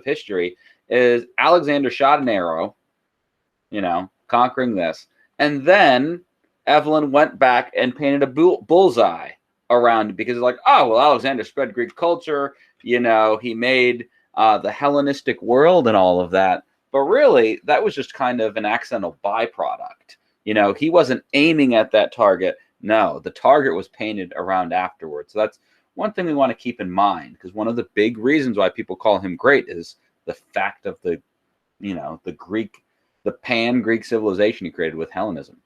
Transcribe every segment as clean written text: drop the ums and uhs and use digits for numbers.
history is Alexander shot an arrow, conquering this. And then Evelyn went back and painted a bullseye around it because it's like, oh, well, Alexander spread Greek culture. He made the Hellenistic world and all of that. But really, that was just kind of an accidental byproduct. He wasn't aiming at that target. No, the target was painted around afterwards. So that's one thing we want to keep in mind, because one of the big reasons why people call him great is the fact of the pan-Greek civilization he created with Hellenism.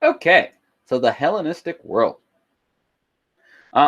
Okay, so the Hellenistic world.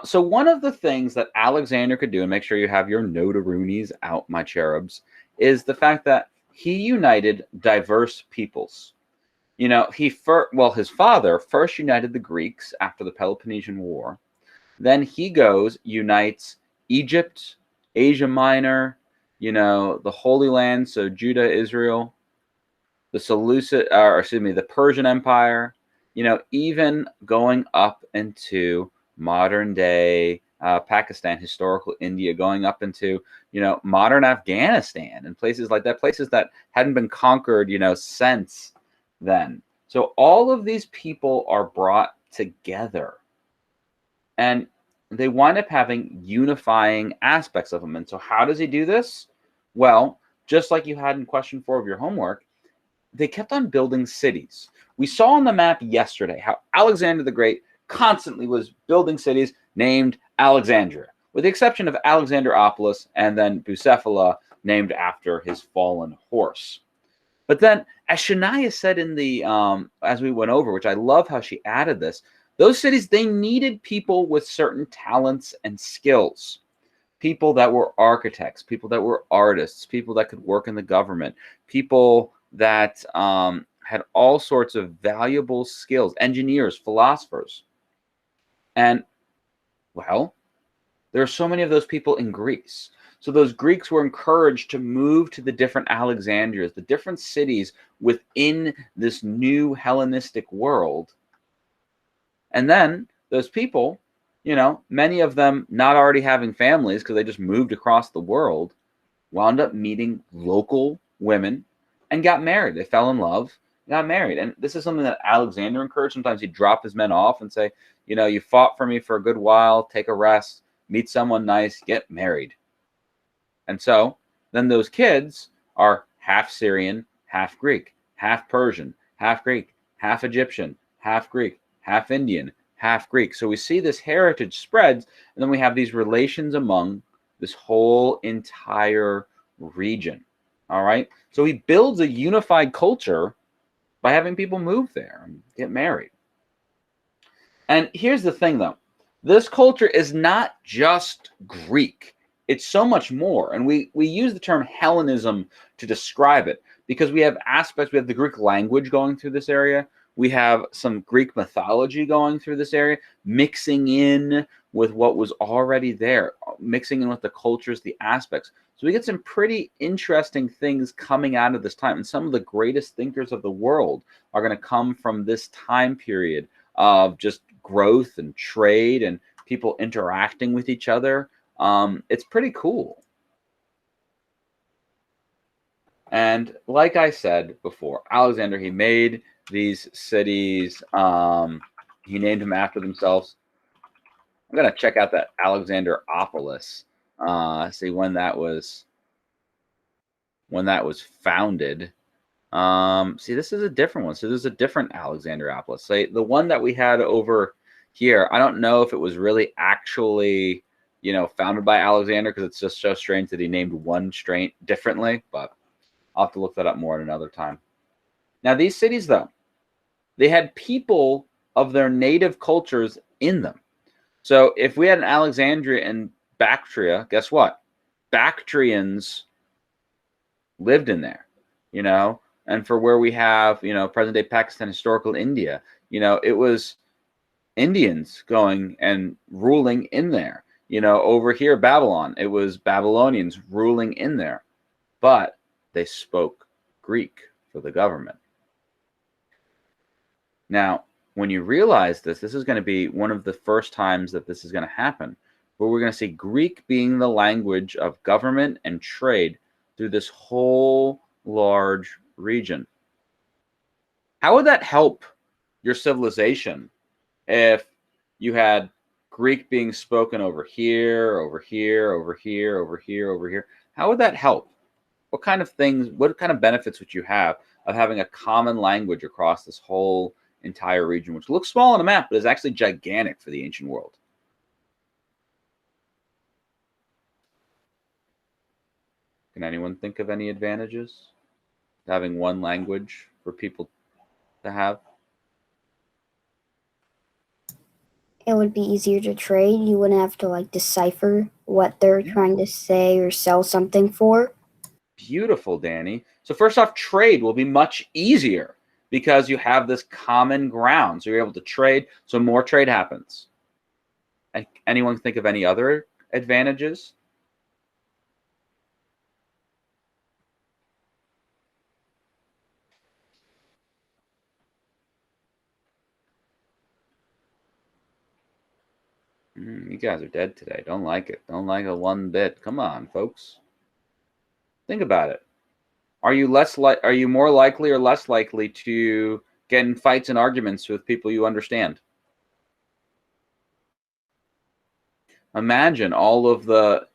So one of the things that Alexander could do, and make sure you have your notaroonies out, my cherubs, is the fact that he united diverse peoples. His father first united the Greeks after the Peloponnesian War. Then he unites Egypt, Asia Minor, the Holy Land, so Judah, Israel, the Persian Empire, even going up into modern day Pakistan, historical India, going up into, modern Afghanistan and places like that, places that hadn't been conquered, since then. So all of these people are brought together and they wind up having unifying aspects of them. And so how does he do this? Well, just like you had in question 4 of your homework, they kept on building cities. We saw on the map yesterday how Alexander the Great constantly was building cities named Alexandria, with the exception of Alexandropolis and then Bucephala, named after his fallen horse. But then, as Shania said in the as we went over, which I love how she added this, those cities, they needed people with certain talents and skills. People that were architects, people that were artists, people that could work in the government, people that had all sorts of valuable skills, engineers, philosophers. And, well, there are so many of those people in Greece. So those Greeks were encouraged to move to the different Alexandrias, the different cities within this new Hellenistic world. And then those people, many of them not already having families because they just moved across the world, wound up meeting local women and got married. They fell in love, got married. And this is something that Alexander encouraged. Sometimes he'd drop his men off and say, you fought for me for a good while, take a rest, meet someone nice, get married. And so then those kids are half Syrian, half Greek, half Persian, half Greek, half Egyptian, half Greek, half Indian, half Greek. So we see this heritage spreads, and then we have these relations among this whole entire region. All right. So he builds a unified culture by having people move there and get married. And here's the thing, though. This culture is not just Greek. It's so much more. And we use the term Hellenism to describe it because we have aspects. We have the Greek language going through this area. We have some Greek mythology going through this area, mixing in with what was already there, mixing in with the cultures, the aspects. So we get some pretty interesting things coming out of this time. And some of the greatest thinkers of the world are going to come from this time period of just growth and trade and people interacting with each other. It's pretty cool. And like I said before, Alexander, he made these cities. He named them after themselves. I'm going to check out that Alexandropolis, see when that was founded. See, this is a different one. So there's a different Alexandropolis. So the one that we had over here, I don't know if it was really actually, founded by Alexander, because it's just so strange that he named one strain differently, but I'll have to look that up more at another time. Now, these cities, though, they had people of their native cultures in them. So if we had an Alexandria and Bactria, guess what? Bactrians lived in there, and for where we have, present-day Pakistan, historical India, it was Indians going and ruling in there. Over here, Babylon, it was Babylonians ruling in there. But they spoke Greek for the government. Now, when you realize this is going to be one of the first times that this is going to happen. but we're going to see Greek being the language of government and trade through this whole large region. How would that help your civilization if you had Greek being spoken over here, over here, over here, over here, over here? How would that help? What kind of things, what kind of benefits would you have of having a common language across this whole entire region, which looks small on a map, but is actually gigantic for the ancient world? Can anyone think of any advantages to having one language for people to have? It would be easier to trade. You wouldn't have to like decipher what they're Yeah. trying to say or sell something for. Beautiful, Danny. So first off, trade will be much easier because you have this common ground. So you're able to trade, so more trade happens. And anyone think of any other advantages? You guys are dead today. Don't like it. Don't like it one bit. Come on, folks. Think about it. Are you more likely or less likely to get in fights and arguments with people you understand? Imagine all of the,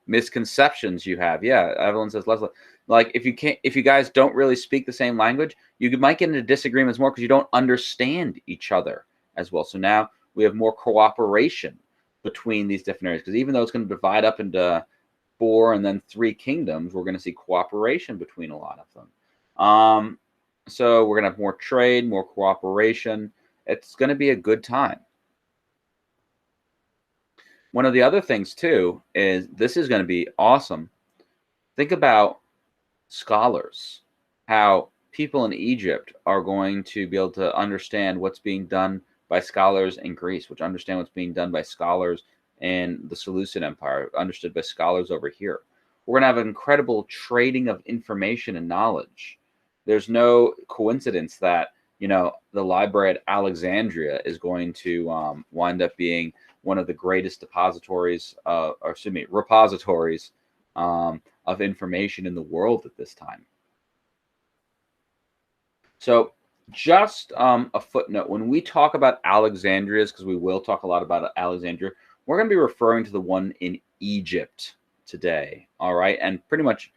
misconceptions you have. Yeah, Evelyn says less like if you guys don't really speak the same language, you might get into disagreements more because you don't understand each other as well. So now we have more cooperation between these different areas, because even though it's going to divide up into 4 and then 3 kingdoms, we're going to see cooperation between a lot of them. So we're going to have more trade, more cooperation. It's going to be a good time. One of the other things too is this is going to be awesome. Think about scholars, how people in Egypt are going to be able to understand what's being done by scholars in Greece, which understand what's being done by scholars in the Seleucid Empire, understood by scholars over here. We're going to have an incredible trading of information and knowledge. There's no coincidence that, the Library at Alexandria is going to wind up being one of the greatest repositories of information in the world at this time. So just a footnote, when we talk about Alexandrias, because we will talk a lot about Alexandria, we're going to be referring to the one in Egypt today, all right? And pretty much,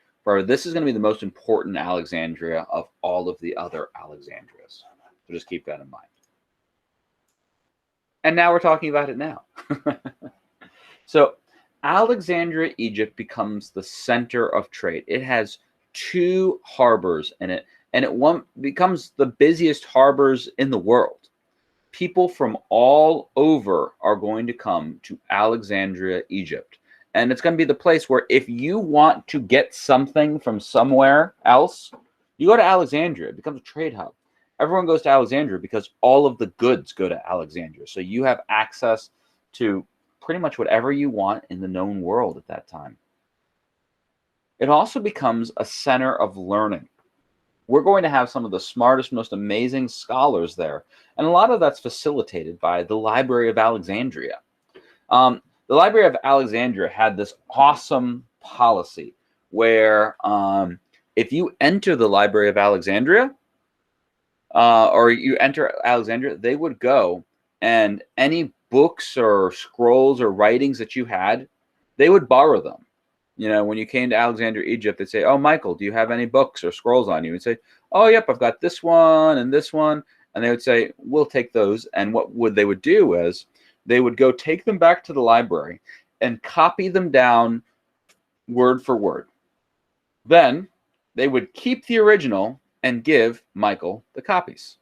this is going to be the most important Alexandria of all of the other Alexandrias. So just keep that in mind. And now we're talking about it now. So Alexandria, Egypt becomes the center of trade. It has 2 harbors in it, and it becomes the busiest harbors in the world. People from all over are going to come to Alexandria, Egypt. And it's going to be the place where if you want to get something from somewhere else, you go to Alexandria. It becomes a trade hub. Everyone goes to Alexandria because all of the goods go to Alexandria. So you have access to pretty much whatever you want in the known world at that time. It also becomes a center of learning. We're going to have some of the smartest, most amazing scholars there. And a lot of that's facilitated by the Library of Alexandria. The Library of Alexandria had this awesome policy where if you enter the Library of Alexandria, or you enter Alexandria, they would go and any books or scrolls or writings that you had, they would borrow them. When you came to Alexandria, Egypt, they'd say, "Oh, Michael, do you have any books or scrolls on you?" And say, "Oh, yep, I've got this one and this one." And they would say, "We'll take those." And they would do is they would go take them back to the library and copy them down word for word. Then they would keep the original and give Michael the copies.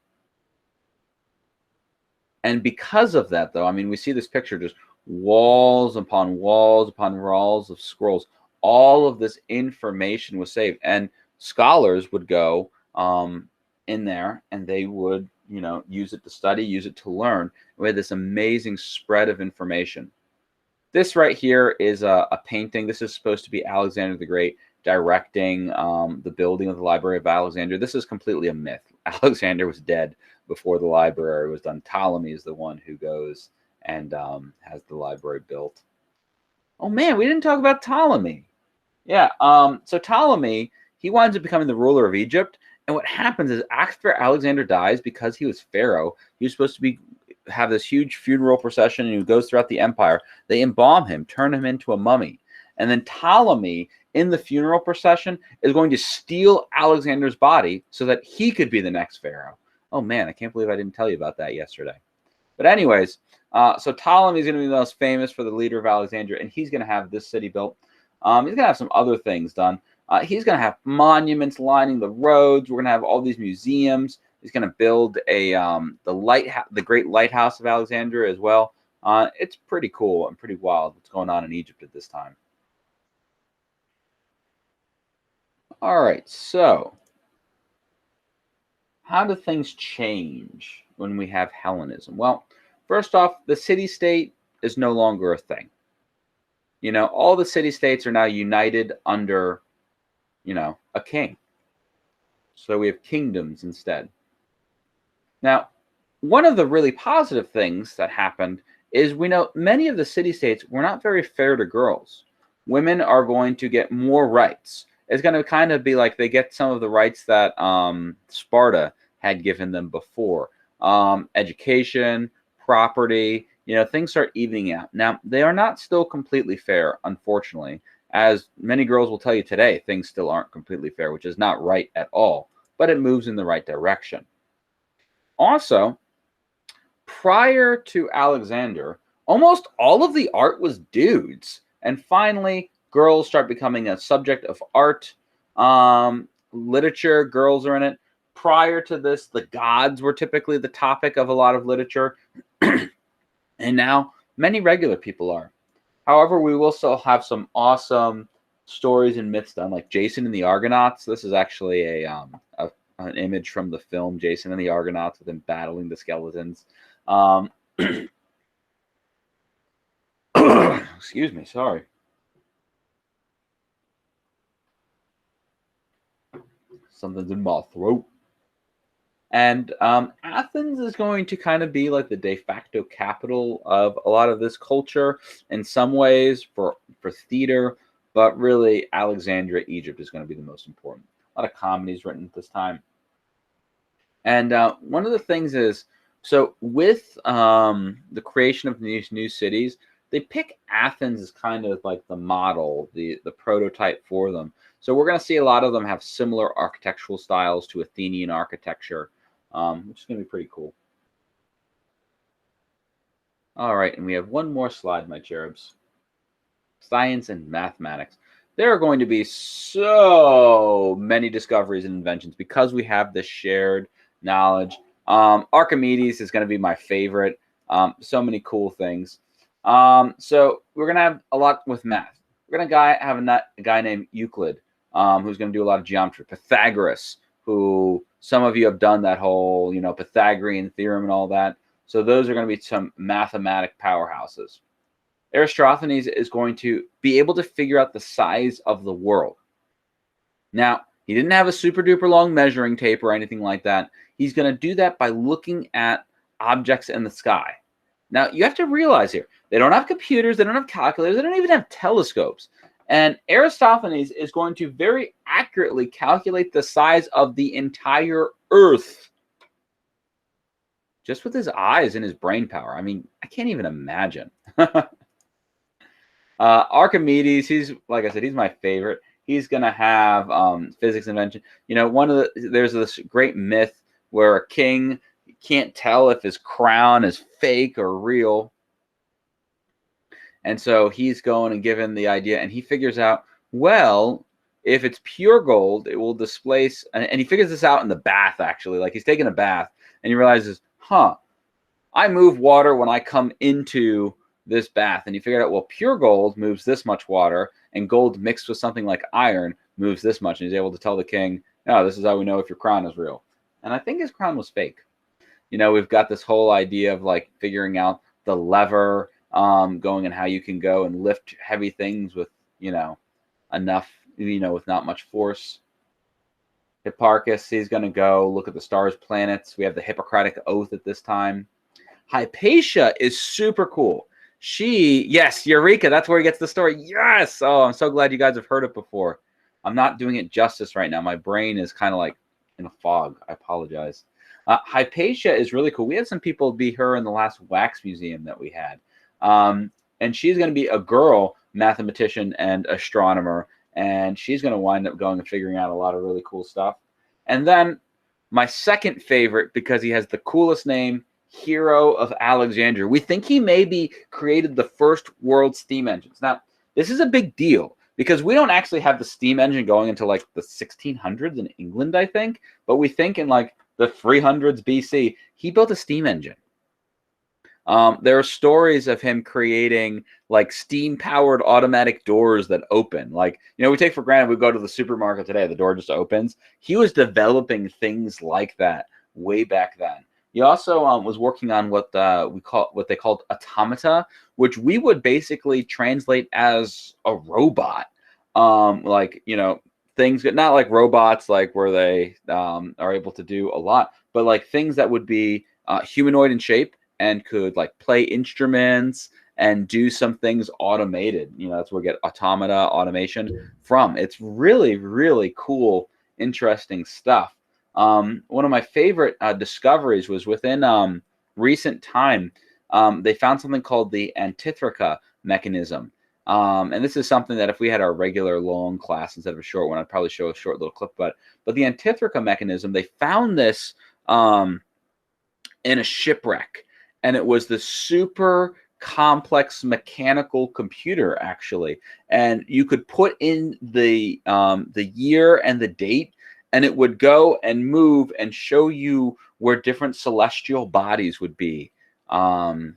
And because of that, though, we see this picture, just walls upon walls upon walls of scrolls. All of this information was saved, and scholars would go in there and they would, use it to study, use it to learn. We had this amazing spread of information. This right here is a painting. This is supposed to be Alexander the Great directing the building of the Library of Alexandria. This is completely a myth. Alexander was dead before the library was done. Ptolemy is the one who goes and has the library built. Oh man, we didn't talk about Ptolemy. Yeah, so Ptolemy, he winds up becoming the ruler of Egypt. And what happens is after Alexander dies, because he was pharaoh, he was supposed to have this huge funeral procession, and he goes throughout the empire. They embalm him, turn him into a mummy. And then Ptolemy, in the funeral procession, is going to steal Alexander's body so that he could be the next pharaoh. Oh man, I can't believe I didn't tell you about that yesterday. But anyways, so Ptolemy is going to be the most famous for the leader of Alexandria, and he's going to have this city built. He's going to have some other things done. He's going to have monuments lining the roads. We're going to have all these museums. He's going to build the Great Lighthouse of Alexandria as well. It's pretty cool and pretty wild what's going on in Egypt at this time. All right, so how do things change when we have Hellenism? Well, first off, the city-state is no longer a thing. You know, all the city-states are now united under, you know, a king. So we have kingdoms instead. Now, one of the really positive things that happened is we know many of the city-states were not very fair to girls. Women are going to get more rights. It's going to kind of be like they get some of the rights that Sparta had given them before. Education, property, you know, things start evening out. Now, they are not still completely fair, unfortunately. As many girls will tell you today, things still aren't completely fair, which is not right at all, but it moves in the right direction. Also, prior to Alexander, almost all of the art was dudes. And finally, girls start becoming a subject of art. Literature, girls are in it. Prior to this, the gods were typically the topic of a lot of literature. And now many regular people are. However, we will still have some awesome stories and myths done, like Jason and the Argonauts. This is actually an image from the film Jason and the Argonauts with them battling the skeletons. Excuse me, sorry. Something's in my throat. And Athens is going to kind of be like the de facto capital of a lot of this culture in some ways for theater, but really Alexandria, Egypt is going to be the most important. A lot of comedies written at this time. And one of the things is, so with the creation of these new cities, they pick Athens as kind of like the model, the prototype for them. So we're going to see a lot of them have similar architectural styles to Athenian architecture, which is going to be pretty cool. All right, and we have one more slide, my cherubs. Science and mathematics. There are going to be so many discoveries and inventions because we have this shared knowledge. Archimedes is going to be my favorite. So many cool things. So we're going to have a lot with math. We're going to have a guy named Euclid, who's going to do a lot of geometry. Pythagoras, who some of you have done that whole, you know, Pythagorean theorem and all that. So those are going to be some mathematic powerhouses. Eratosthenes is going to be able to figure out the size of the world. Now, he didn't have a super duper long measuring tape or anything like that. He's going to do that by looking at objects in the sky. Now, you have to realize here, they don't have computers, they don't have calculators, they don't even have telescopes. And Eratosthenes is going to very accurately calculate the size of the entire Earth just with his eyes and his brain power. I mean, I can't even imagine. Archimedes, he's, like I said, he's my favorite. He's going to have physics invention. You know, there's this great myth where a king can't tell if his crown is fake or real. And so he's going and given the idea, and he figures out, well, if it's pure gold, it will displace, and he figures this out in the bath, actually. Like, he's taking a bath, and he realizes, I move water when I come into this bath. And he figured out, well, pure gold moves this much water, and gold mixed with something like iron moves this much. And he's able to tell the king, no, this is how we know if your crown is real. And I think his crown was fake. You know, we've got this whole idea of like figuring out the lever going and how you can go and lift heavy things with, you know, enough, you know, with not much force. Hipparchus, he's going to go look at the stars, planets. We have the Hippocratic Oath at this time. Hypatia is super cool. Yes, Eureka, that's where he gets the story. Yes! Oh, I'm so glad you guys have heard it before. I'm not doing it justice right now. My brain is kind of like in a fog. I apologize. Hypatia is really cool. We had some people be her in the last wax museum that we had. And she's going to be a girl mathematician and astronomer. And she's going to wind up going and figuring out a lot of really cool stuff. And then my second favorite, because he has the coolest name, Hero of Alexandria. We think he maybe created the first world steam engines. Now, this is a big deal because we don't actually have the steam engine going into like the 1600s in England, I think. But we think in like the 300s BC, he built a steam engine. There are stories of him creating like steam-powered automatic doors that open. Like, we take for granted we go to the supermarket today, the door just opens. He was developing things like that way back then. He also was working on what they called automata, which we would basically translate as a robot. Things not like robots, like where they are able to do a lot, but like things that would be humanoid in shape and could like play instruments and do some things automated. That's where we get automata, automation from. It's really, really cool, interesting stuff. One of my favorite discoveries was within recent time. They found something called the Antithrica mechanism. And this is something that if we had our regular long class instead of a short one, I'd probably show a short little clip. But the Antithrica mechanism, they found this in a shipwreck. And it was this super complex mechanical computer, actually. And you could put in the year and the date, and it would go and move and show you where different celestial bodies would be in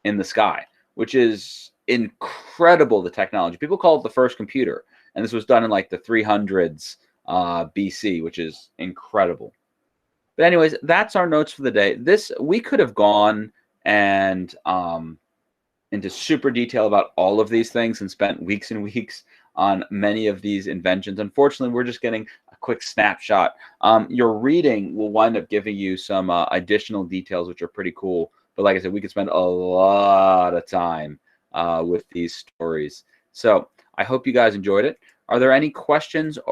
the sky, which is incredible, the technology. People call it the first computer. And this was done in like the 300s BC, which is incredible. But anyways, that's our notes for the day. We could have gone and into super detail about all of these things and spent weeks and weeks on many of these inventions. Unfortunately, we're just getting a quick snapshot. Your reading will wind up giving you some additional details, which are pretty cool. But like I said, we could spend a lot of time with these stories. So I hope you guys enjoyed it. Are there any questions